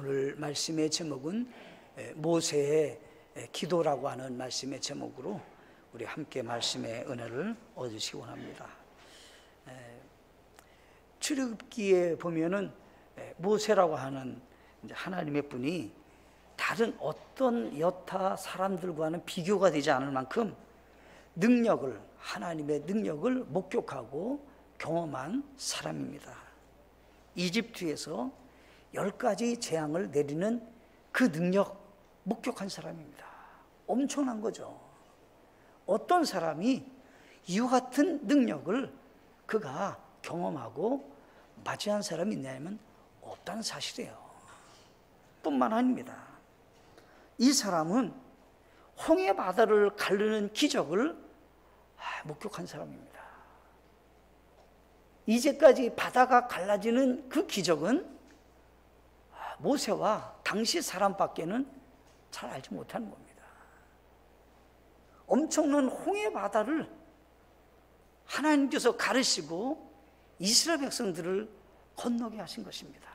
오늘 말씀의 제목은 모세의 기도라고 하는 말씀의 제목으로 우리 함께 말씀의 은혜를 얻으시기 원합니다. 출애굽기에 보면은 모세라고 하는 하나님의 분이 다른 어떤 여타 사람들과는 비교가 되지 않을 만큼 능력을, 하나님의 능력을 목격하고 경험한 사람입니다. 이집트에서 10가지 재앙을 내리는 그 능력 목격한 사람입니다. 엄청난 거죠. 어떤 사람이 이와 같은 능력을 그가 경험하고 맞이한 사람이 있냐면 없다는 사실이에요. 뿐만 아닙니다. 이 사람은 홍해 바다를 가르는 기적을 목격한 사람입니다. 이제까지 바다가 갈라지는 그 기적은 모세와 당시 사람밖에는 잘 알지 못하는 겁니다. 엄청난 홍해 바다를 하나님께서 가르시고 이스라엘 백성들을 건너게 하신 것입니다.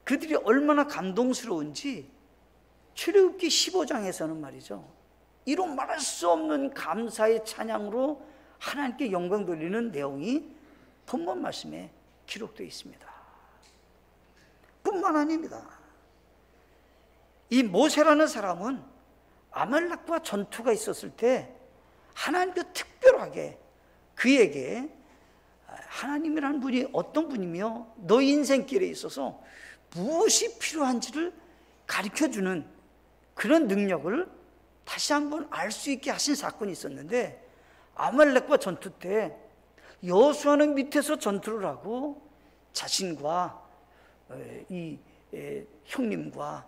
그들이 얼마나 감동스러운지 출애굽기 15장에서는 말이죠, 이루 말할 수 없는 감사의 찬양으로 하나님께 영광 돌리는 내용이 본문 말씀에 기록되어 있습니다. 뿐만 아닙니다. 이 모세라는 사람은 아말렉과 전투가 있었을 때 하나님께서 특별하게 그에게 하나님이라는 분이 어떤 분이며 너희 인생길에 있어서 무엇이 필요한지를 가르쳐주는 그런 능력을 다시 한번 알 수 있게 하신 사건이 있었는데, 아말렉과 전투 때 여호수아는 밑에서 전투를 하고 자신과 이 형님과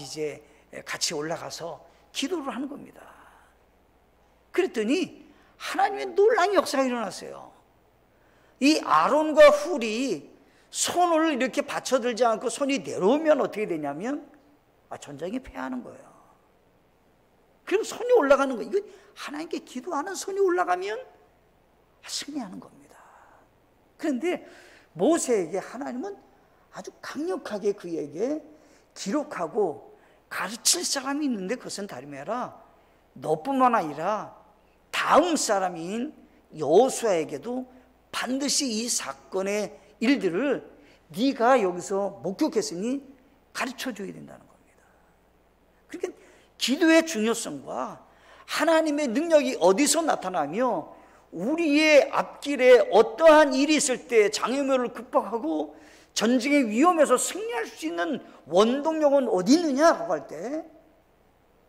이제 같이 올라가서 기도를 하는 겁니다. 그랬더니 하나님의 놀라운 역사가 일어났어요. 이 아론과 훌이 손을 이렇게 받쳐들지 않고 손이 내려오면 어떻게 되냐면 전쟁에 패하는 거예요. 그리고 손이 올라가는 거예요. 이거 하나님께 기도하는 손이 올라가면 승리하는 겁니다. 그런데 모세에게 하나님은 아주 강력하게 그에게 기록하고 가르칠 사람이 있는데, 그것은 다름이 아니라 너뿐만 아니라 다음 사람인 여호수아에게도 반드시 이 사건의 일들을 네가 여기서 목격했으니 가르쳐줘야 된다는 겁니다. 그러니까 기도의 중요성과 하나님의 능력이 어디서 나타나며 우리의 앞길에 어떠한 일이 있을 때 장애물을 극복하고 전쟁의 위험에서 승리할 수 있는 원동력은 어디 있느냐라고 할 때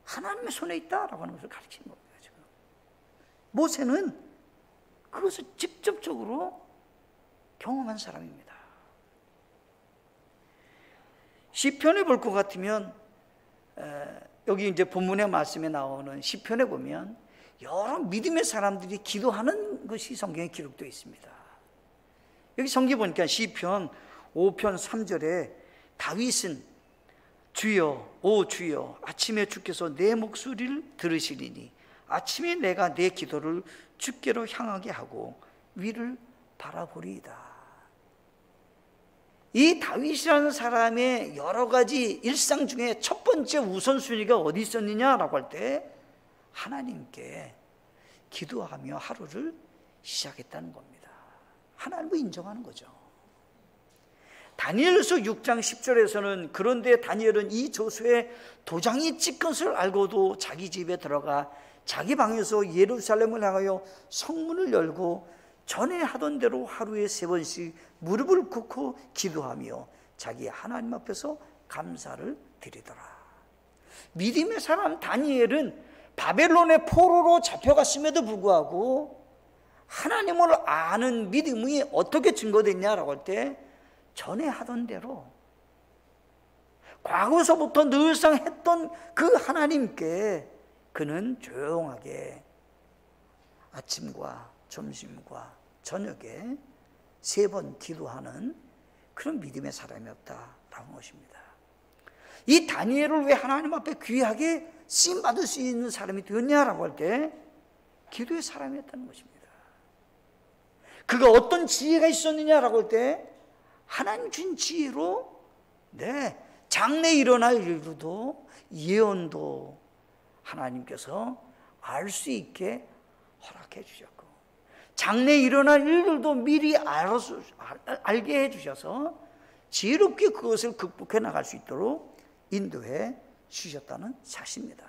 하나님의 손에 있다라고 하는 것을 가르치는 겁니다. 지금 모세는 그것을 직접적으로 경험한 사람입니다. 시편에 볼 것 같으면 여기 이제 본문의 말씀에 나오는 시편에 보면 여러 믿음의 사람들이 기도하는 것이 성경에 기록되어 있습니다. 여기 성경 보니까 시편 5편 3절에 다윗은 주여, 오 주여, 아침에 주께서 내 목소리를 들으시리니 아침에 내가 내 기도를 주께로 향하게 하고 위를 바라보리이다. 이 다윗이라는 사람의 여러 가지 일상 중에 첫 번째 우선순위가 어디 있었느냐라고 할 때 하나님께 기도하며 하루를 시작했다는 겁니다. 하나님을 인정하는 거죠. 다니엘서 6장 10절에서는 그런데 다니엘은 이 조수의 도장이 찍힌 것을 알고도 자기 집에 들어가 자기 방에서 예루살렘을 향하여 성문을 열고 전에 하던 대로 하루에 3번씩 무릎을 꿇고 기도하며 자기 하나님 앞에서 감사를 드리더라. 믿음의 사람 다니엘은 바벨론의 포로로 잡혀갔음에도 불구하고 하나님을 아는 믿음이 어떻게 증거됐냐라고 할 때 전에 하던 대로 과거서부터 늘상 했던 그 하나님께 그는 조용하게 아침과 점심과 저녁에 3번 기도하는 그런 믿음의 사람이었다라는 것입니다. 이 다니엘을 왜 하나님 앞에 귀하게 쓰임받을 수 있는 사람이 되었냐라고 할 때 기도의 사람이었다는 것입니다. 그가 어떤 지혜가 있었느냐라고 할 때 하나님 준 지혜로 네, 장래 일어날 일도 예언도 하나님께서 알 수 있게 허락해 주셨고, 장래 일어날 일들도 미리 알게 해 주셔서 지혜롭게 그것을 극복해 나갈 수 있도록 인도해 주셨다는 사실입니다.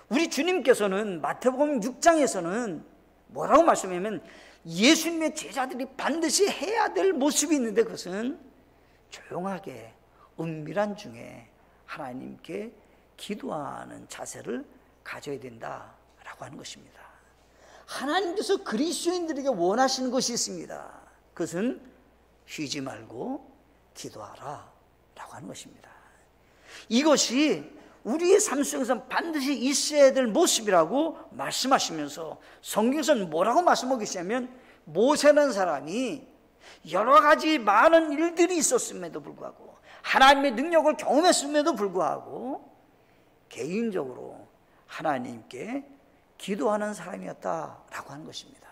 우리 주님께서는 마태복음 6장에서는 뭐라고 말씀하냐면, 예수님의 제자들이 반드시 해야 될 모습이 있는데, 그것은 조용하게 은밀한 중에 하나님께 기도하는 자세를 가져야 된다라고 하는 것입니다. 하나님께서 그리스도인들에게 원하시는 것이 있습니다. 그것은 쉬지 말고 기도하라 라고 하는 것입니다. 이것이 우리의 삶 속에서 반드시 있어야 될 모습이라고 말씀하시면서, 성경에서는 뭐라고 말씀하고 계시냐면, 모세라는 사람이 여러 가지 많은 일들이 있었음에도 불구하고, 하나님의 능력을 경험했음에도 불구하고 개인적으로 하나님께 기도하는 사람이었다라고 하는 것입니다.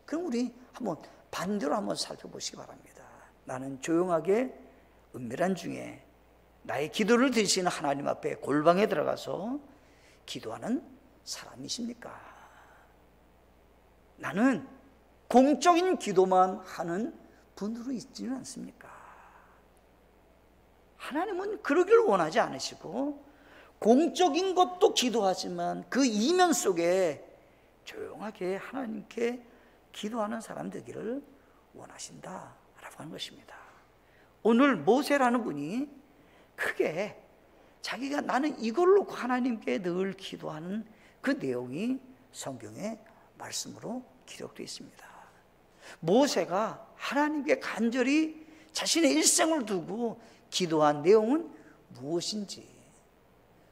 그럼 우리 한번 반대로 한번 살펴보시기 바랍니다. 나는 조용하게 은밀한 중에 나의 기도를 들으시는 하나님 앞에 골방에 들어가서 기도하는 사람이십니까? 나는 공적인 기도만 하는 분으로 있지는 않습니까? 하나님은 그러기를 원하지 않으시고, 공적인 것도 기도하지만 그 이면 속에 조용하게 하나님께 기도하는 사람 되기를 원하신다라고 하는 것입니다. 오늘 모세라는 분이 크게 자기가 나는 이걸 놓고 하나님께 늘 기도하는 그 내용이 성경의 말씀으로 기록되어 있습니다. 모세가 하나님께 간절히 자신의 일생을 두고 기도한 내용은 무엇인지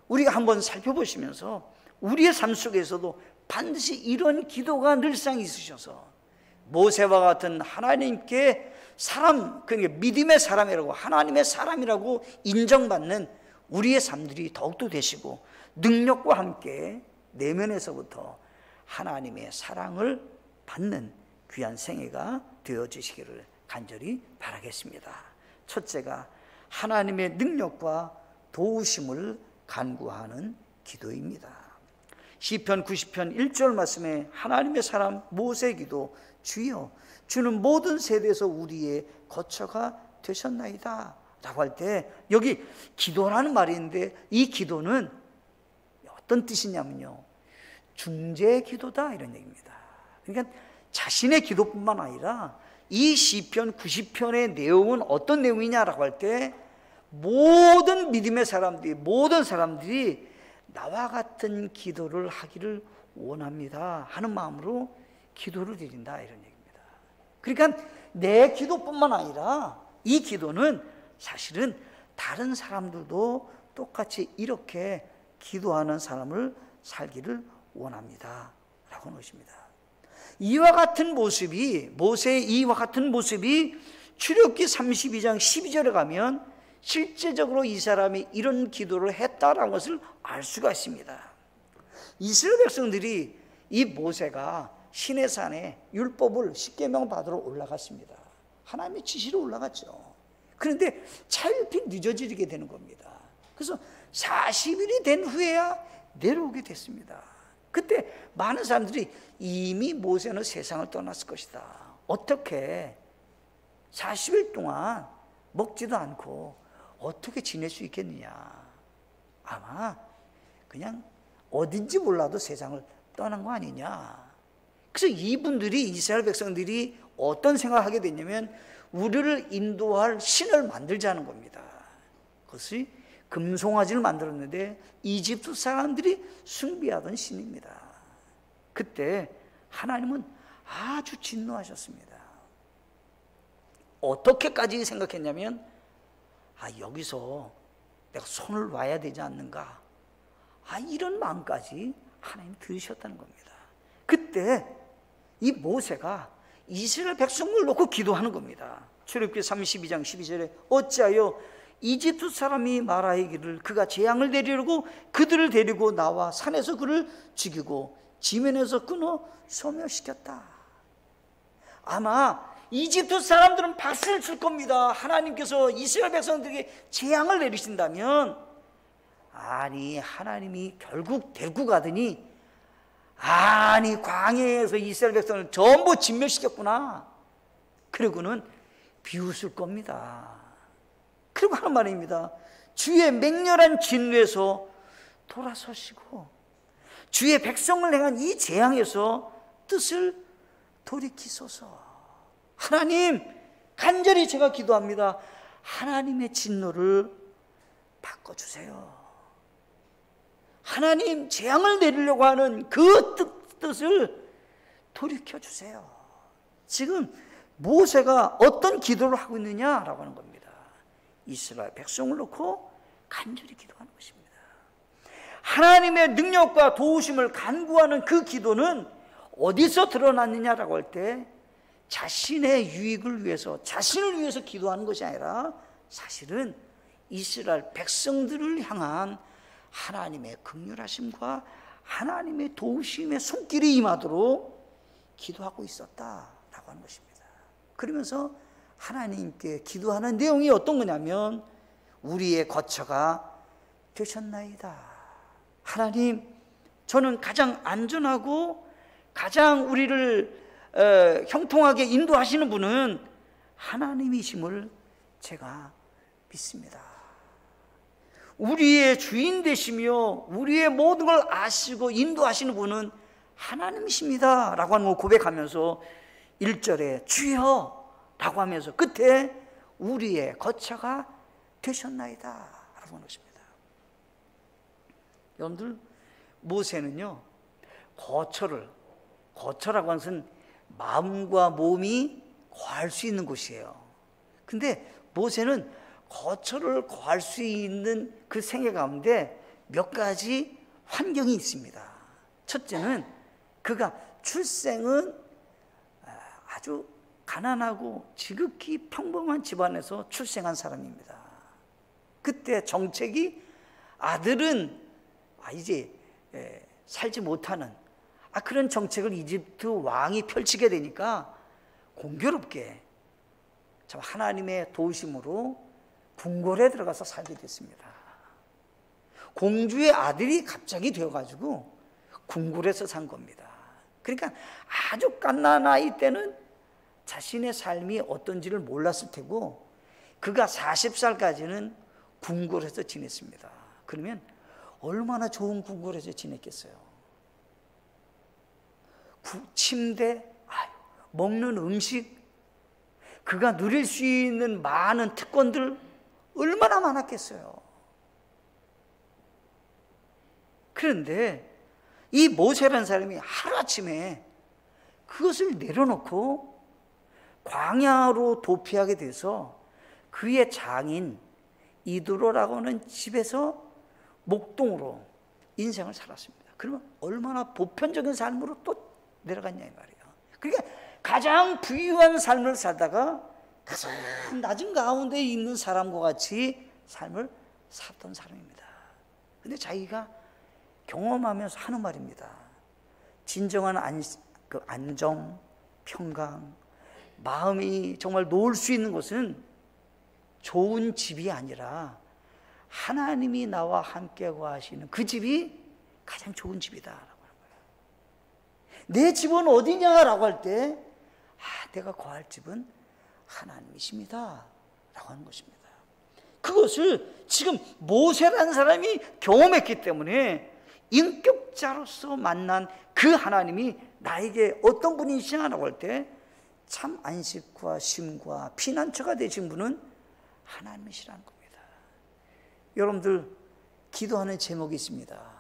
우리가 한번 살펴보시면서, 우리의 삶 속에서도 반드시 이런 기도가 늘상 있으셔서 모세와 같은 하나님께 사람, 그러니까 믿음의 사람이라고, 하나님의 사람이라고 인정받는 우리의 삶들이 더욱더 되시고, 능력과 함께 내면에서부터 하나님의 사랑을 받는 귀한 생애가 되어지시기를 간절히 바라겠습니다. 첫째가 하나님의 능력과 도우심을 간구하는 기도입니다. 시편 90편 1절 말씀에 하나님의 사람 모세의 기도, 주여 주는 모든 세대에서 우리의 거처가 되셨나이다 라고 할 때, 여기 기도라는 말이 있는데, 이 기도는 어떤 뜻이냐면요, 중재의 기도다 이런 얘기입니다. 그러니까 자신의 기도뿐만 아니라 이 시편 90편의 내용은 어떤 내용이냐라고 할 때, 모든 믿음의 사람들이, 모든 사람들이 나와 같은 기도를 하기를 원합니다 하는 마음으로 기도를 드린다 이런 얘기입니다. 그러니까 내 기도뿐만 아니라 이 기도는 사실은 다른 사람들도 똑같이 이렇게 기도하는 사람을 살기를 원합니다 라고 하는 것입니다. 이와 같은 모습이, 모세의 이와 같은 모습이 출애굽기 32장 12절에 가면 실제적으로 이 사람이 이런 기도를 했다라는 것을 알 수가 있습니다. 이스라엘 백성들이 이 모세가 시내산에 율법을 십계명 받으러 올라갔습니다. 하나님의 지시로 올라갔죠. 그런데 차일피 늦어지게 되는 겁니다. 그래서 40일이 된 후에야 내려오게 됐습니다. 그때 많은 사람들이 이미 모세는 세상을 떠났을 것이다, 어떻게 40일 동안 먹지도 않고 어떻게 지낼 수 있겠느냐, 아마 그냥 어딘지 몰라도 세상을 떠난 거 아니냐. 그래서 이분들이, 이스라엘 백성들이 어떤 생각을 하게 됐냐면, 우리를 인도할 신을 만들자는 겁니다. 그것이 금송아지를 만들었는데 이집트 사람들이 숭배하던 신입니다. 그때 하나님은 아주 진노하셨습니다. 어떻게까지 생각했냐면, 여기서 내가 손을 놔야 되지 않는가, 이런 마음까지 하나님 들으셨다는 겁니다. 그때 이 모세가 이스라엘 백성을 놓고 기도하는 겁니다. 출애굽기 32장 12절에 어찌하여 이집트 사람이 말하기를 그가 재앙을 내리려고 그들을 데리고 나와 산에서 그를 죽이고 지면에서 끊어 소멸시켰다. 아마 이집트 사람들은 밭을 줄 겁니다. 하나님께서 이스라엘 백성들에게 재앙을 내리신다면, 아니 하나님이 결국 데리고 가더니, 아니 광야에서 이스라엘 백성을 전부 진멸시켰구나. 그리고는 비웃을 겁니다. 그리고 하는 말입니다. 주의 맹렬한 진노에서 돌아서시고 주의 백성을 향한 이 재앙에서 뜻을 돌이키소서. 하나님, 간절히 제가 기도합니다. 하나님의 진노를 바꿔주세요. 하나님, 재앙을 내리려고 하는 그 뜻을 돌이켜주세요. 지금 모세가 어떤 기도를 하고 있느냐라고 하는 겁니다. 이스라엘 백성을 놓고 간절히 기도하는 것입니다. 하나님의 능력과 도우심을 간구하는 그 기도는 어디서 드러났느냐라고 할 때, 자신의 유익을 위해서, 자신을 위해서 기도하는 것이 아니라 사실은 이스라엘 백성들을 향한 하나님의 긍휼하심과 하나님의 도우심의 손길이 임하도록 기도하고 있었다라고 하는 것입니다. 그러면서 하나님께 기도하는 내용이 어떤 거냐면, 우리의 거처가 되셨나이다. 하나님, 저는 가장 안전하고 가장 우리를 형통하게 인도하시는 분은 하나님이심을 제가 믿습니다. 우리의 주인 되시며 우리의 모든 걸 아시고 인도하시는 분은 하나님이십니다 라고 하는 걸 고백하면서 1절에 주여 라고 하면서 끝에 우리의 거처가 되셨나이다 라고 하는 것입니다. 여러분들, 모세는요, 거처라고 하는 것은 마음과 몸이 거할 수 있는 곳이에요. 근데 모세는 거처를 거할 수 있는 그 생애 가운데 몇 가지 환경이 있습니다. 첫째는 그가 출생은 아주 가난하고 지극히 평범한 집안에서 출생한 사람입니다. 그때 정책이 아들은 이제 살지 못하는 그런 정책을 이집트 왕이 펼치게 되니까 공교롭게 참 하나님의 도우심으로 궁궐에 들어가서 살게 됐습니다. 공주의 아들이 갑자기 되어가지고 궁궐에서 산 겁니다. 그러니까 아주 갓난 아이 때는 자신의 삶이 어떤지를 몰랐을 테고, 그가 40살까지는 궁궐에서 지냈습니다. 그러면 얼마나 좋은 궁궐에서 지냈겠어요. 침대, 먹는 음식, 그가 누릴 수 있는 많은 특권들 얼마나 많았겠어요. 그런데 이 모세라는 사람이 하루아침에 그것을 내려놓고 광야로 도피하게 돼서 그의 장인 이드로라고 하는 집에서 목동으로 인생을 살았습니다. 그러면 얼마나 보편적인 삶으로 또 내려갔냐 이 말이에요. 그러니까 가장 부유한 삶을 살다가 가장 낮은 가운데 있는 사람과 같이 삶을 살았던 사람입니다. 근데 자기가 경험하면서 하는 말입니다. 진정한 안정, 평강, 마음이 정말 놓을 수 있는 것은 좋은 집이 아니라 하나님이 나와 함께 하시는 그 집이 가장 좋은 집이다. 내 집은 어디냐라고 할 때, 내가 거할 집은 하나님이십니다 라고 하는 것입니다. 그것을 지금 모세라는 사람이 경험했기 때문에 인격자로서 만난 그 하나님이 나에게 어떤 분이시냐라고 할 때, 참 안식과 쉼과 피난처가 되신 분은 하나님이시라는 겁니다. 여러분들, 기도하는 제목이 있습니다.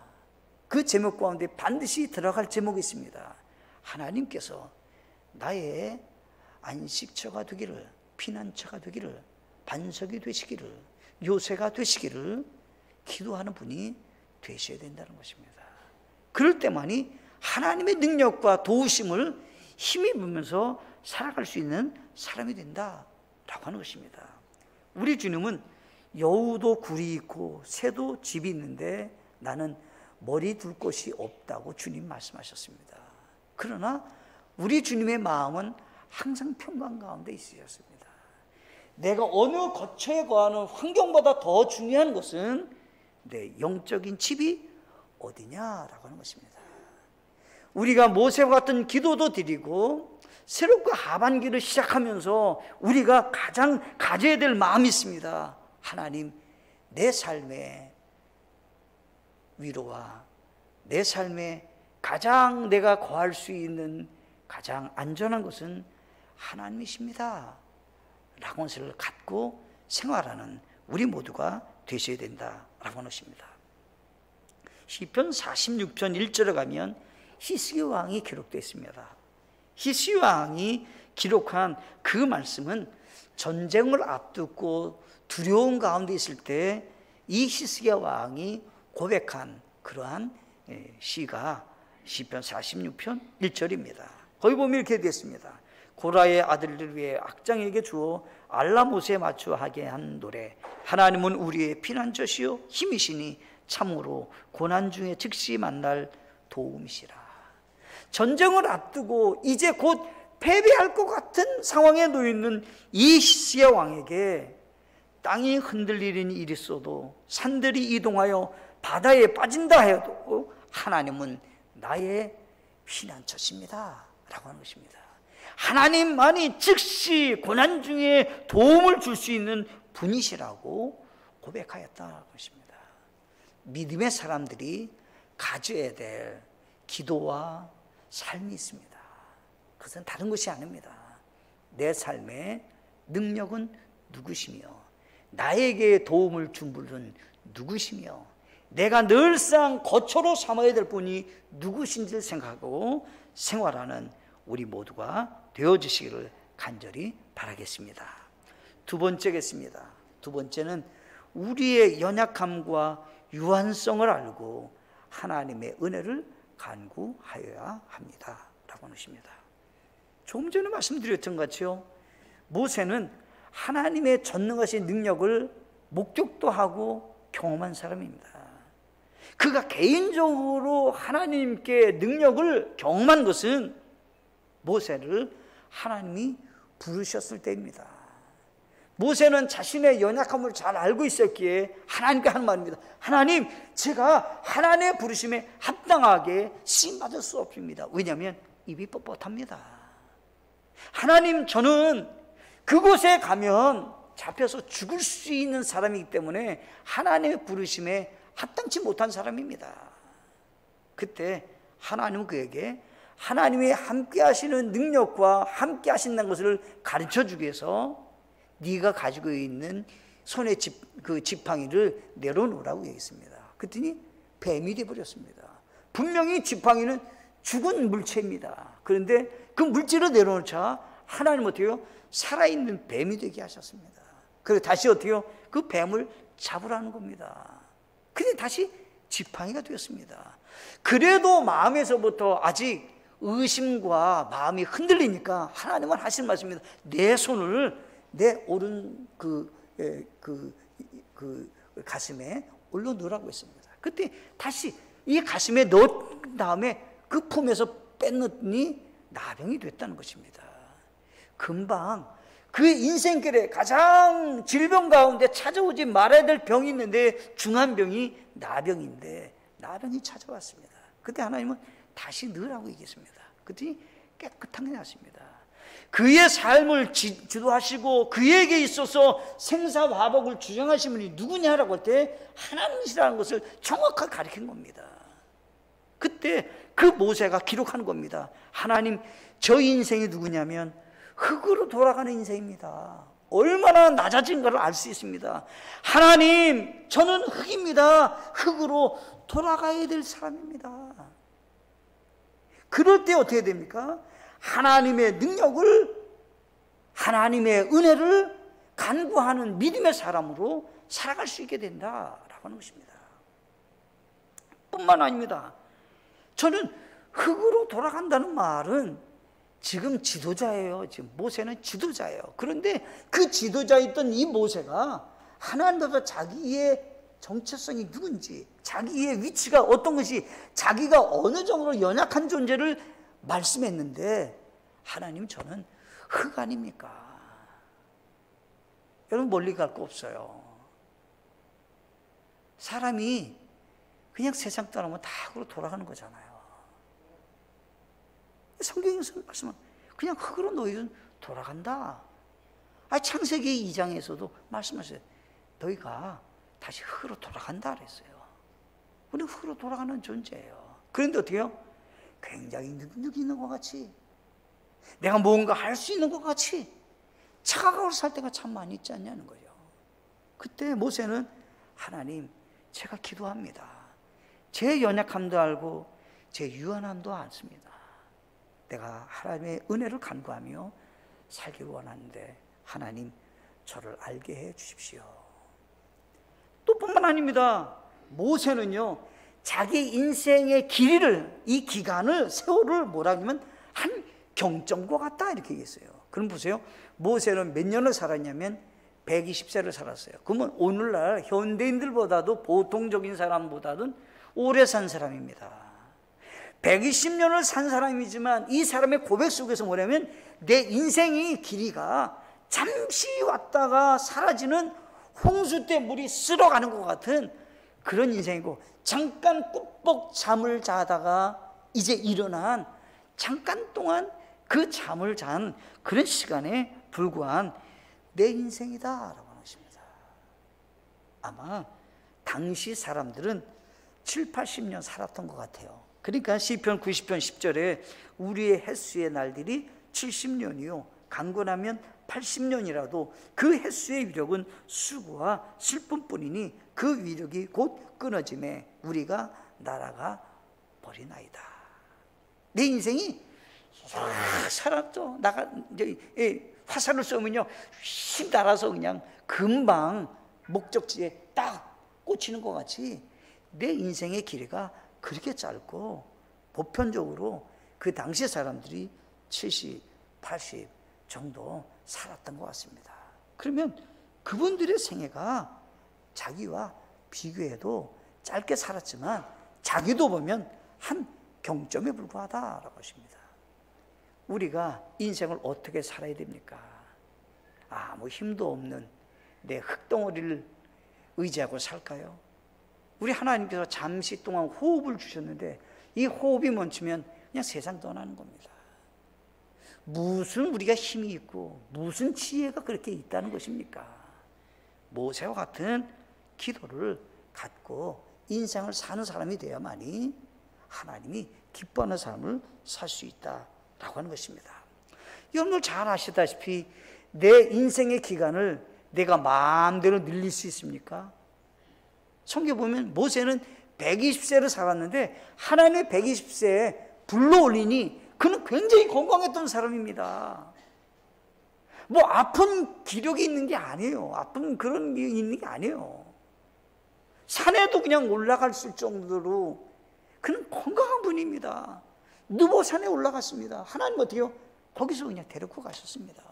그 제목 가운데 반드시 들어갈 제목이 있습니다. 하나님께서 나의 안식처가 되기를, 피난처가 되기를, 반석이 되시기를, 요새가 되시기를 기도하는 분이 되셔야 된다는 것입니다. 그럴 때만이 하나님의 능력과 도우심을 힘입으면서 살아갈 수 있는 사람이 된다라고 하는 것입니다. 우리 주님은 여우도 굴이 있고 새도 집이 있는데 나는 머리 둘 곳이 없다고 주님 말씀하셨습니다. 그러나 우리 주님의 마음은 항상 평강 가운데 있으셨습니다. 내가 어느 거처에 거하는 환경보다 더 중요한 것은 내 영적인 집이 어디냐라고 하는 것입니다. 우리가 모세와 같은 기도도 드리고 새롭게 하반기를 시작하면서 우리가 가장 가져야 될 마음이 있습니다. 하나님, 내 삶의 위로와 내 삶에 가장 내가 거할 수 있는 가장 안전한 것은 하나님이십니다 라고 하는 것을 갖고 생활하는 우리 모두가 되셔야 된다라고 하는 것입니다. 시편 46편 1절에 가면 히스기 왕이 기록되어 있습니다. 히스기 왕이 기록한 그 말씀은 전쟁을 앞두고 두려운 가운데 있을 때 이 히스기 왕이 고백한 그러한 시가 시편 46편 1절입니다. 거기 보면 이렇게 되어 있습니다. 고라의 아들들 위해 악장에게 주어 알라못에 맞춰 하게 한 노래. 하나님은 우리의 피난처시요 힘이시니 참으로 고난 중에 즉시 만날 도움이시라. 전쟁을 앞두고 이제 곧 패배할 것 같은 상황에 놓여 있는 이 히스기 왕에게 땅이 흔들리는 일이 있어도 산들이 이동하여 바다에 빠진다 해도 하나님은 나의 피난처십니다 라고 하는 것입니다. 하나님만이 즉시 고난 중에 도움을 줄 수 있는 분이시라고 고백하였다는 것입니다. 믿음의 사람들이 가져야 될 기도와 삶이 있습니다. 그것은 다른 것이 아닙니다. 내 삶의 능력은 누구시며 나에게 도움을 준 분은 누구시며 내가 늘상 거처로 삼아야 될 분이 누구신지를 생각하고 생활하는 우리 모두가 되어주시기를 간절히 바라겠습니다. 두 번째겠습니다. 두 번째는 우리의 연약함과 유한성을 알고 하나님의 은혜를 간구하여야 합니다 라고 하는 것입니다. 조금 전에 말씀드렸던 것 같이요, 모세는 하나님의 전능하신 능력을 목격도 하고 경험한 사람입니다. 그가 개인적으로 하나님께 능력을 경험한 것은 모세를 하나님이 부르셨을 때입니다. 모세는 자신의 연약함을 잘 알고 있었기에 하나님께 하는 말입니다. 하나님, 제가 하나님의 부르심에 합당하게 쓰임받을 수 없습니다. 왜냐하면 입이 뻣뻣합니다. 하나님, 저는 그곳에 가면 잡혀서 죽을 수 있는 사람이기 때문에 하나님의 부르심에 합당치 못한 사람입니다. 그때 하나님은 그에게 하나님의 함께 하시는 능력과 함께 하신다는 것을 가르쳐 주기 위해서 네가 가지고 있는 손의 그 지팡이를 내려놓으라고 얘기했습니다. 그랬더니 뱀이 되어버렸습니다. 분명히 지팡이는 죽은 물체입니다. 그런데 그 물질을 내려놓자 하나님은 어때요? 살아있는 뱀이 되게 하셨습니다. 그리고 다시 어때요? 그 뱀을 잡으라는 겁니다. 근데 다시 지팡이가 되었습니다. 그래도 마음에서부터 아직 의심과 마음이 흔들리니까 하나님은 하시는 말씀입니다. 내 손을 내 오른 가슴에 올려놓으라고 했습니다. 그때 다시 이 가슴에 넣은 다음에 그 품에서 빼넣더니 나병이 됐다는 것입니다. 금방 그 인생길에 가장 질병 가운데 찾아오지 말아야 될 병이 있는데 중한 병이 나병인데 나병이 찾아왔습니다. 그때 하나님은 다시 넣으라고 얘기했습니다. 그랬더니 깨끗하게 났습니다. 그의 삶을 주도하시고 그에게 있어서 생사화복을 주장하신 분이 누구냐라고 할 때 하나님이시라는 것을 정확하게 가르친 겁니다. 그때 그 모세가 기록하는 겁니다. 하나님, 저 인생이 누구냐면 흙으로 돌아가는 인생입니다. 얼마나 낮아진가를 알 수 있습니다. 하나님, 저는 흙입니다. 흙으로 돌아가야 될 사람입니다. 그럴 때 어떻게 됩니까? 하나님의 능력을, 하나님의 은혜를 간구하는 믿음의 사람으로 살아갈 수 있게 된다라고 하는 것입니다. 뿐만 아닙니다. 저는 흙으로 돌아간다는 말은 지금 지도자예요. 지금 모세는 지도자예요. 그런데 그 지도자였던 이 모세가 하나님 앞에서 자기의 정체성이 누군지, 자기의 위치가 어떤 것이, 자기가 어느 정도로 연약한 존재를 말씀했는데 하나님, 저는 흙 아닙니까? 여러분 멀리 갈 거 없어요. 사람이 그냥 세상 떠나면 다 흙으로 돌아가는 거잖아요. 성경에서 말씀은 그냥 흙으로 너희는 돌아간다. 창세기 2장에서도 말씀하셨어요. 너희가 다시 흙으로 돌아간다 그랬어요. 우리 흙으로 돌아가는 존재예요. 그런데 어떻게 해요? 굉장히 능력이 있는 것 같이, 내가 뭔가 할 수 있는 것 같이 착각하고 살 때가 참 많이 있지 않냐는 거죠. 그때 모세는 하나님, 제가 기도합니다. 제 연약함도 알고 제 유한함도 않습니다. 내가 하나님의 은혜를 간구하며 살기를 원하는데 하나님, 저를 알게 해 주십시오. 또 뿐만 아닙니다. 모세는요, 자기 인생의 길이를, 이 기간을, 세월을 뭐라 하면 한 경점과 같다 이렇게 얘기했어요. 그럼 보세요. 모세는 몇 년을 살았냐면 120세를 살았어요. 그러면 오늘날 현대인들보다도, 보통적인 사람보다는 오래 산 사람입니다. 120년을 산 사람이지만 이 사람의 고백 속에서 뭐냐면 내 인생의 길이가 잠시 왔다가 사라지는 홍수 때 물이 쓸어가는 것 같은 그런 인생이고, 잠깐 꾸벅 잠을 자다가 이제 일어난, 잠깐 동안 그 잠을 잔 그런 시간에 불과한 내 인생이다라고 하는 것입니다. 아마 당시 사람들은 7, 80년 살았던 것 같아요. 그러니까 시편 90편 10절에 우리의 햇수의 날들이 70년이요 강건하면 80년이라도 그 햇수의 위력은 수고와 슬픔뿐이니 그 위력이 곧 끊어짐에 우리가 날아가 버리나이다. 내 인생이 살았죠. 화살을 쏘면요 휙 날아서 그냥 금방 목적지에 딱 꽂히는 것 같이 내 인생의 길이가 그렇게 짧고, 보편적으로 그 당시 사람들이 70, 80 정도 살았던 것 같습니다. 그러면 그분들의 생애가 자기와 비교해도 짧게 살았지만 자기도 보면 한 경점에 불과하다라고 하십니다. 우리가 인생을 어떻게 살아야 됩니까? 아무 힘도 없는 내 흙덩어리를 의지하고 살까요? 우리 하나님께서 잠시 동안 호흡을 주셨는데 이 호흡이 멈추면 그냥 세상 떠나는 겁니다. 무슨 우리가 힘이 있고 무슨 지혜가 그렇게 있다는 것입니까? 모세와 같은 기도를 갖고 인생을 사는 사람이 되어야만이 하나님이 기뻐하는 삶을 살 수 있다라고 하는 것입니다. 여러분들 잘 아시다시피 내 인생의 기간을 내가 마음대로 늘릴 수 있습니까? 성경 보면 모세는 120세를 살았는데 하나님의 120세에 불러올리니 그는 굉장히 건강했던 사람입니다. 뭐 아픈 기력이 있는 게 아니에요. 아픈 그런 게 있는 게 아니에요. 산에도 그냥 올라갈 수 있을 정도로 그는 건강한 분입니다. 느보산에 올라갔습니다. 하나님 어떻게 해요? 거기서 그냥 데리고 가셨습니다.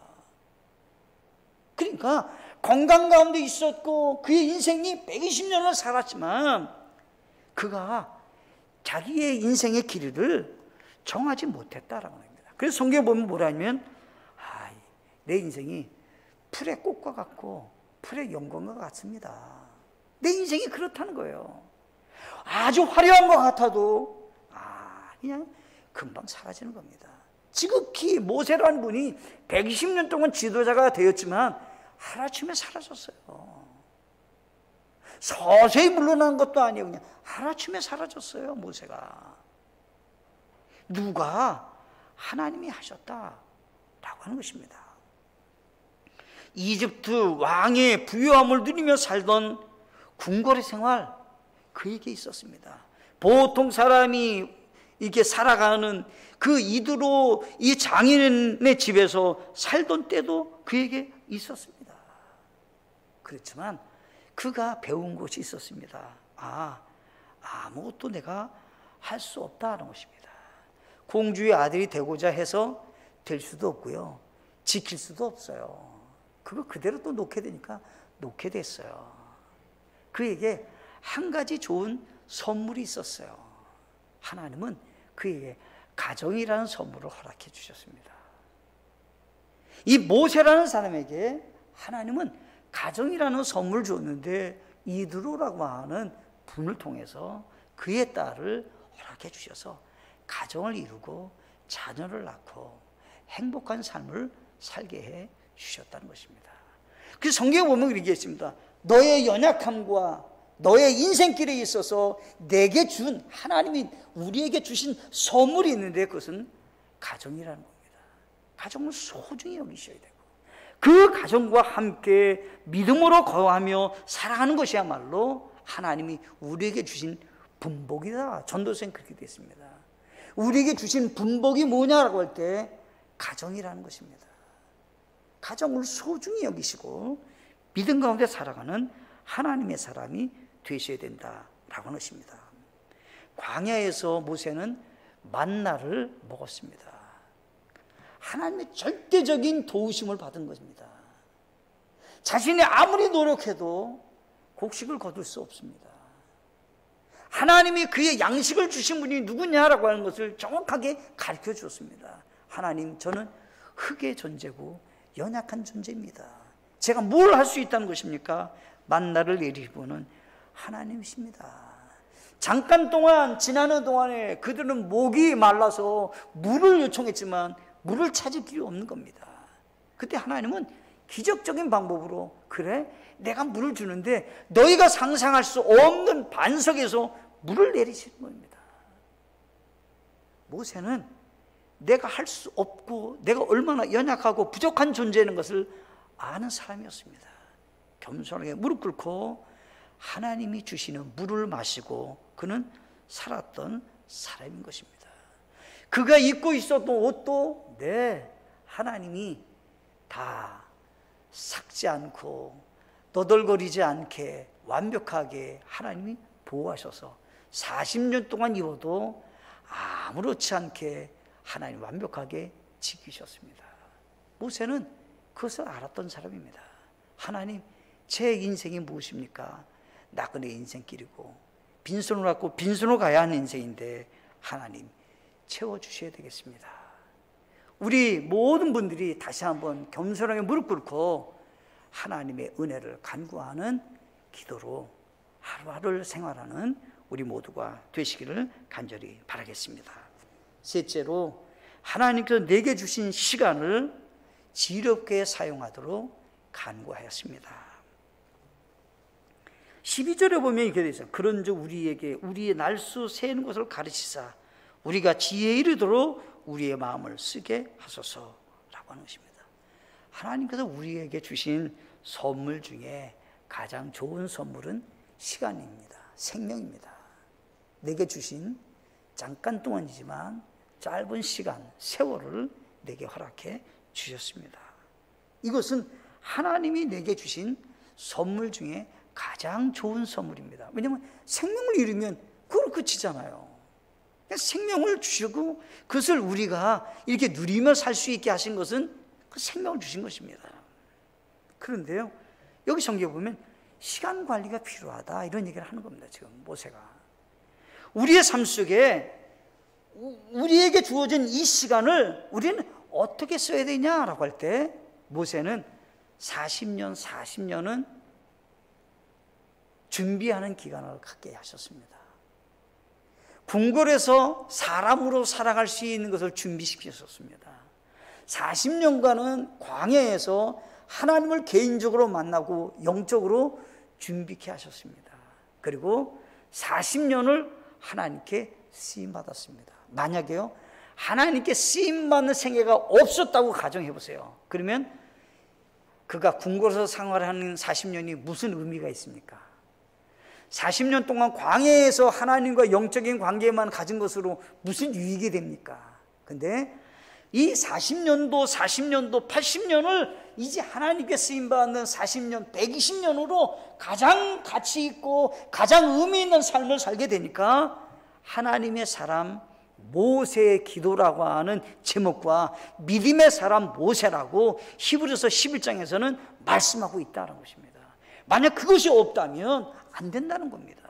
그러니까 건강 가운데 있었고 그의 인생이 120년을 살았지만 그가 자기의 인생의 길이를 정하지 못했다라고 합니다. 그래서 성경에 보면 뭐라 하면 내 인생이 풀의 꽃과 같고 풀의 영광과 같습니다. 내 인생이 그렇다는 거예요. 아주 화려한 것 같아도 그냥 금방 사라지는 겁니다. 지극히 모세라는 분이 120년 동안 지도자가 되었지만 하루아침에 사라졌어요. 서서히 물러나는 것도 아니에요. 그냥 하루아침에 사라졌어요. 모세가. 누가? 하나님이 하셨다라고 하는 것입니다. 이집트 왕의 부유함을 누리며 살던 궁궐의 생활, 그에게 있었습니다. 보통 사람이 이렇게 살아가는 그 이두로 이 장인의 집에서 살던 때도 그에게 있었습니다. 그렇지만 그가 배운 것이 있었습니다. 아무것도 내가 할 수 없다는 것입니다. 공주의 아들이 되고자 해서 될 수도 없고요. 지킬 수도 없어요. 그거 그대로 또 놓게 되니까 놓게 됐어요. 그에게 한 가지 좋은 선물이 있었어요. 하나님은 그에게 가정이라는 선물을 허락해 주셨습니다. 이 모세라는 사람에게 하나님은 가정이라는 선물을 줬는데 이드로라고 하는 분을 통해서 그의 딸을 허락해 주셔서 가정을 이루고 자녀를 낳고 행복한 삶을 살게 해 주셨다는 것입니다. 그래서 성경에 보면 이렇게 있습니다. 너의 연약함과 너의 인생길에 있어서 내게 준, 하나님이 우리에게 주신 선물이 있는데 그것은 가정이라는 겁니다. 가정을 소중히 여기셔야 되고 그 가정과 함께 믿음으로 거하며 살아가는 것이야말로 하나님이 우리에게 주신 분복이다. 전도서엔 그렇게 되어 있습니다. 우리에게 주신 분복이 뭐냐라고 할 때 가정이라는 것입니다. 가정을 소중히 여기시고 믿음 가운데 살아가는 하나님의 사람이 되셔야 된다라고 하는 것입니다. 광야에서 모세는 만나를 먹었습니다. 하나님의 절대적인 도우심을 받은 것입니다. 자신이 아무리 노력해도 곡식을 거둘 수 없습니다. 하나님이 그의 양식을 주신 분이 누구냐라고 하는 것을 정확하게 가르쳐 주었습니다. 하나님, 저는 흙의 존재고 연약한 존재입니다. 제가 뭘 할 수 있다는 것입니까? 만나를 내리신 분은 하나님이십니다. 잠깐 동안 지나는 동안에 그들은 목이 말라서 물을 요청했지만 물을 찾을 길이 없는 겁니다. 그때 하나님은 기적적인 방법으로 그래? 내가 물을 주는데 너희가 상상할 수 없는 반석에서 물을 내리시는 겁니다. 모세는 내가 할 수 없고 내가 얼마나 연약하고 부족한 존재인 것을 아는 사람이었습니다. 겸손하게 무릎 꿇고 하나님이 주시는 물을 마시고 그는 살았던 사람인 것입니다. 그가 입고 있었던 옷도 하나님이 다 삭지 않고 너덜거리지 않게 완벽하게 하나님이 보호하셔서 40년 동안 입어도 아무렇지 않게 하나님 완벽하게 지키셨습니다. 모세는 그것을 알았던 사람입니다. 하나님, 제 인생이 무엇입니까? 나그네 인생길이고 빈손으로 갖고 빈손으로 가야 하는 인생인데 하나님 채워주셔야 되겠습니다. 우리 모든 분들이 다시 한번 겸손하게 무릎 꿇고 하나님의 은혜를 간구하는 기도로 하루하루를 생활하는 우리 모두가 되시기를 간절히 바라겠습니다. 셋째로, 하나님께서 내게 주신 시간을 지혜롭게 사용하도록 간구하였습니다. 12절에 보면 이렇게 되어 있어요. 그런즉 우리에게 우리의 날수 세는 것을 가르치사 우리가 지혜에 이르도록 우리의 마음을 쓰게 하소서라고 하는 것입니다. 하나님께서 우리에게 주신 선물 중에 가장 좋은 선물은 시간입니다. 생명입니다. 내게 주신 잠깐 동안이지만 짧은 시간, 세월을 내게 허락해 주셨습니다. 이것은 하나님이 내게 주신 선물 중에 가장 좋은 선물입니다. 왜냐하면 생명을 잃으면 그걸 끝이잖아요. 생명을 주시고 그것을 우리가 이렇게 누리며 살 수 있게 하신 것은 그 생명을 주신 것입니다. 그런데요, 여기 성경에 보면 시간 관리가 필요하다 이런 얘기를 하는 겁니다. 지금 모세가 우리의 삶 속에 우리에게 주어진 이 시간을 우리는 어떻게 써야 되냐라고 할 때 모세는 40년은 준비하는 기간을 갖게 하셨습니다. 궁궐에서 사람으로 살아갈 수 있는 것을 준비시키셨습니다. 40년간은 광야에서 하나님을 개인적으로 만나고 영적으로 준비케 하셨습니다. 그리고 40년을 하나님께 쓰임받았습니다. 만약에요, 하나님께 쓰임받는 생애가 없었다고 가정해 보세요. 그러면 그가 궁궐에서 생활하는 40년이 무슨 의미가 있습니까? 40년 동안 광야에서 하나님과 영적인 관계만 가진 것으로 무슨 유익이 됩니까? 근데 이 40년도, 80년을 이제 하나님께 쓰임받는 40년, 120년으로 가장 가치 있고 가장 의미 있는 삶을 살게 되니까 하나님의 사람 모세의 기도라고 하는 제목과 믿음의 사람 모세라고 히브리서 11장에서는 말씀하고 있다는 것입니다. 만약 그것이 없다면 안 된다는 겁니다.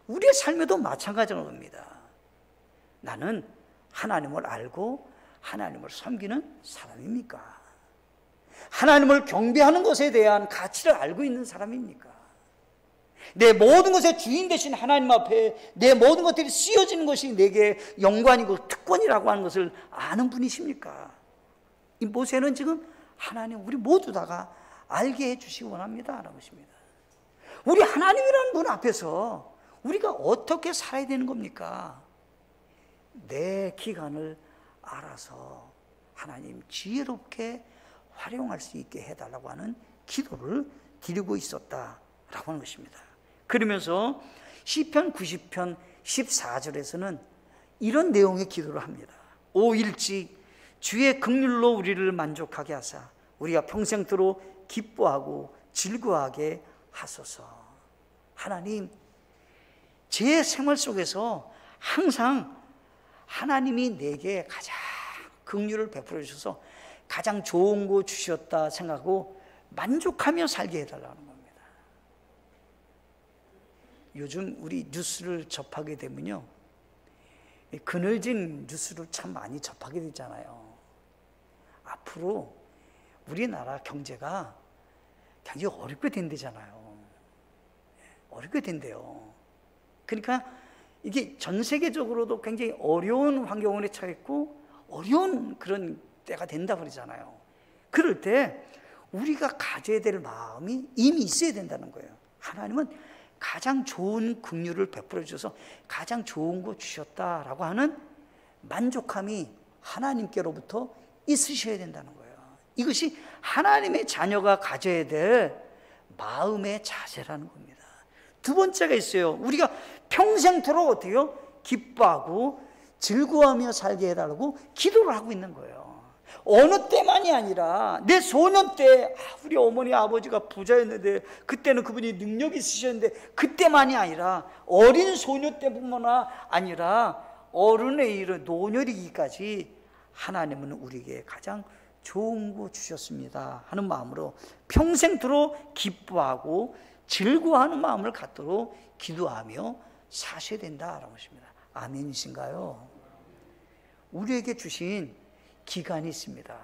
우리의 삶에도 마찬가지인 겁니다. 나는 하나님을 알고 하나님을 섬기는 사람입니까? 하나님을 경배하는 것에 대한 가치를 알고 있는 사람입니까? 내 모든 것의 주인 되신 하나님 앞에 내 모든 것들이 쓰여지는 것이 내게 영광이고 특권이라고 하는 것을 아는 분이십니까? 이 모세는 지금 하나님 우리 모두 다가 알게 해주시기 원합니다 라는 것입니다. 우리 하나님이라는 분 앞에서 우리가 어떻게 살아야 되는 겁니까? 내 기간을 알아서 하나님 지혜롭게 활용할 수 있게 해달라고 하는 기도를 드리고 있었다라고 하는 것입니다. 그러면서 시편 90편 14절에서는 이런 내용의 기도를 합니다. 오 일찍 주의 긍휼로 우리를 만족하게 하사 우리가 평생토록 기뻐하고 즐거워하게 하소서. 하나님, 제 생활 속에서 항상 하나님이 내게 가장 긍휼을 베풀어 주셔서 가장 좋은 거 주셨다 생각하고 만족하며 살게 해달라는 겁니다. 요즘 우리 뉴스를 접하게 되면요, 그늘진 뉴스를 참 많이 접하게 되잖아요. 앞으로 우리나라 경제가 굉장히 어렵게 된대잖아요. 어렵게 된대요. 그러니까 이게 전 세계적으로도 굉장히 어려운 환경에 처했고 어려운 그런 때가 된다 그러잖아요. 그럴 때 우리가 가져야 될 마음이 이미 있어야 된다는 거예요. 하나님은 가장 좋은 긍휼을 베풀어 주셔서 가장 좋은 거 주셨다라고 하는 만족함이 하나님께로부터 있으셔야 된다는 거예요. 이것이 하나님의 자녀가 가져야 될 마음의 자세라는 겁니다. 두 번째가 있어요. 우리가 평생토록 어때요? 기뻐하고 즐거워하며 살게 해달라고 기도를 하고 있는 거예요. 어느 때만이 아니라 내 소년 때 우리 어머니 아버지가 부자였는데 그때는 그분이 능력이 있으셨는데 그때만이 아니라 어린 소년 때뿐만 아니라 어른에 이르 노년이기까지 하나님은 우리에게 가장 좋은 거 주셨습니다 하는 마음으로 평생토록 기뻐하고 즐거워하는 마음을 갖도록 기도하며 사셔야 된다라는 것입니다. 아멘이신가요? 우리에게 주신 기간이 있습니다.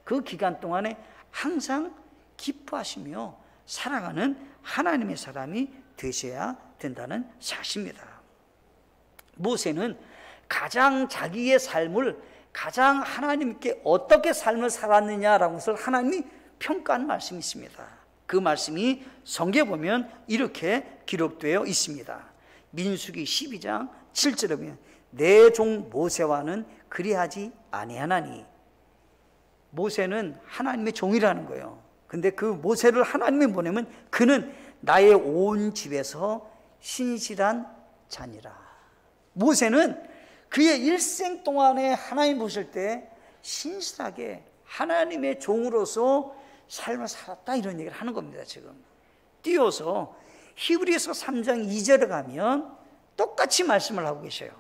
그 기간 동안에 항상 기뻐하시며 살아가는 하나님의 사람이 되셔야 된다는 사실입니다. 모세는 가장 자기의 삶을 가장 하나님께 어떻게 삶을 살았느냐라는 것을 하나님이 평가한 말씀이 있습니다. 그 말씀이 성경에 보면 이렇게 기록되어 있습니다. 민수기 12장 7절에 보면 내 종 모세와는 그리하지 아니하나니. 모세는 하나님의 종이라는 거예요. 근데 그 모세를 하나님이 보내면 그는 나의 온 집에서 신실한 자니라. 모세는 그의 일생 동안에 하나님 보실 때 신실하게 하나님의 종으로서 삶을 살았다 이런 얘기를 하는 겁니다. 지금 띄워서 히브리서 3장 2절에 가면 똑같이 말씀을 하고 계셔요.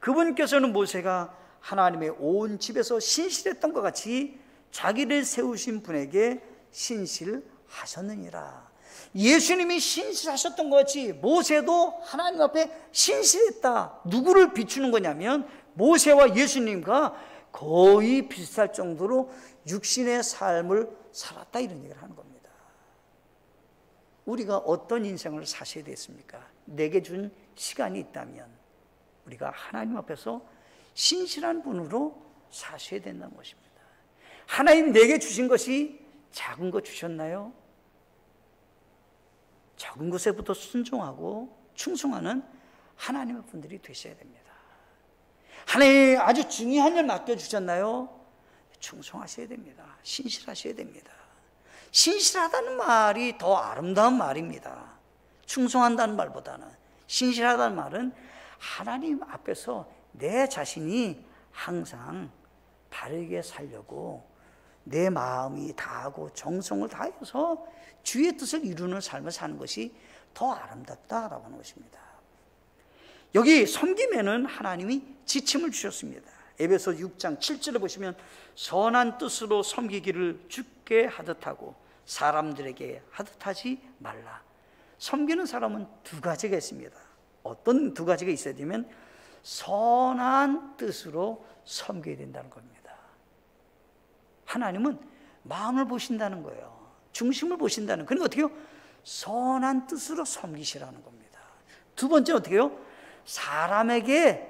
그분께서는 모세가 하나님의 온 집에서 신실했던 것 같이 자기를 세우신 분에게 신실하셨느니라. 예수님이 신실하셨던 것 같이 모세도 하나님 앞에 신실했다. 누구를 비추는 거냐면 모세와 예수님과 거의 비슷할 정도로 육신의 삶을 살았다 이런 얘기를 하는 겁니다. 우리가 어떤 인생을 사셔야 됐습니까? 내게 준 시간이 있다면 우리가 하나님 앞에서 신실한 분으로 사셔야 된다는 것입니다. 하나님 내게 주신 것이 작은 거 주셨나요? 적은 것에부터 순종하고 충성하는 하나님의 분들이 되셔야 됩니다. 하나님 아주 중요한 일 맡겨주셨나요? 충성하셔야 됩니다. 신실하셔야 됩니다. 신실하다는 말이 더 아름다운 말입니다. 충성한다는 말보다는 신실하다는 말은 하나님 앞에서 내 자신이 항상 바르게 살려고 내 마음이 다하고 정성을 다해서 주의 뜻을 이루는 삶을 사는 것이 더 아름답다라고 하는 것입니다. 여기 섬김에는 하나님이 지침을 주셨습니다. 에베소 6장 7절을 보시면 선한 뜻으로 섬기기를 주께 하듯 하고 사람들에게 하듯 하지 말라. 섬기는 사람은 두 가지가 있습니다. 어떤 두 가지가 있어야 되면 선한 뜻으로 섬겨야 된다는 겁니다. 하나님은 마음을 보신다는 거예요. 중심을 보신다는. 그러니까 어떻게 해요? 선한 뜻으로 섬기시라는 겁니다. 두 번째 어떻게 해요? 사람에게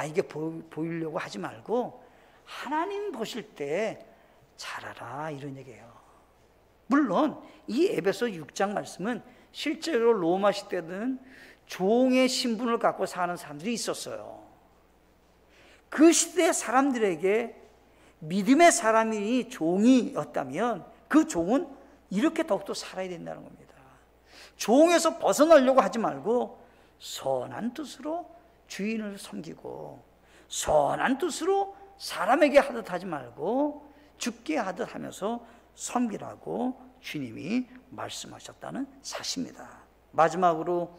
이게 보이려고 하지 말고 하나님 보실 때 잘하라, 이런 얘기예요. 물론 이 에베소 6장 말씀은 실제로 로마 시대는 종의 신분을 갖고 사는 사람들이 있었어요. 그 시대 사람들에게 믿음의 사람이 종이었다면 그 종은 이렇게 더욱더 살아야 된다는 겁니다. 종에서 벗어나려고 하지 말고 선한 뜻으로 주인을 섬기고, 선한 뜻으로 사람에게 하듯 하지 말고 죽게 하듯 하면서 섬기라고 주님이 말씀하셨다는 사실입니다. 마지막으로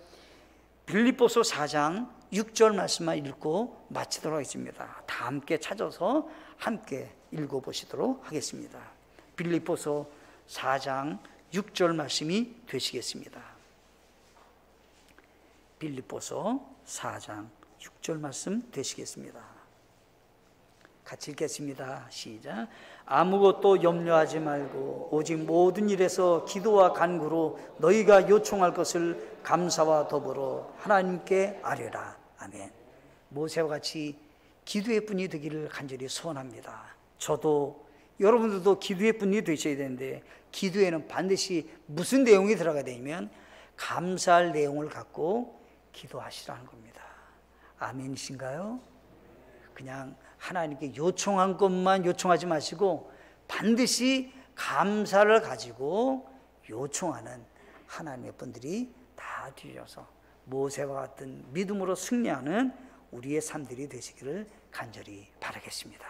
빌립보서 4장 6절 말씀만 읽고 마치도록 하겠습니다. 다 함께 찾아서 함께 읽어보시도록 하겠습니다. 빌립보서 4장 6절 말씀이 되시겠습니다. 빌립보서 4장 6절 말씀 되시겠습니다. 같이 읽겠습니다. 시작. 아무것도 염려하지 말고 오직 모든 일에서 기도와 간구로 너희가 요청할 것을 감사와 더불어 하나님께 아뢰라. 아멘. 모세와 같이 기도의 분이 되기를 간절히 소원합니다. 저도 여러분들도 기도의 분이 되셔야 되는데, 기도에는 반드시 무슨 내용이 들어가야 되냐면 감사할 내용을 갖고 기도하시라는 겁니다. 아멘이신가요? 그냥 하나님께 요청한 것만 요청하지 마시고 반드시 감사를 가지고 요청하는 하나님의 분들이 다 되셔서 모세와 같은 믿음으로 승리하는 우리의 삶들이 되시기를 간절히 바라겠습니다.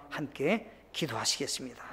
함께 기도하시겠습니다.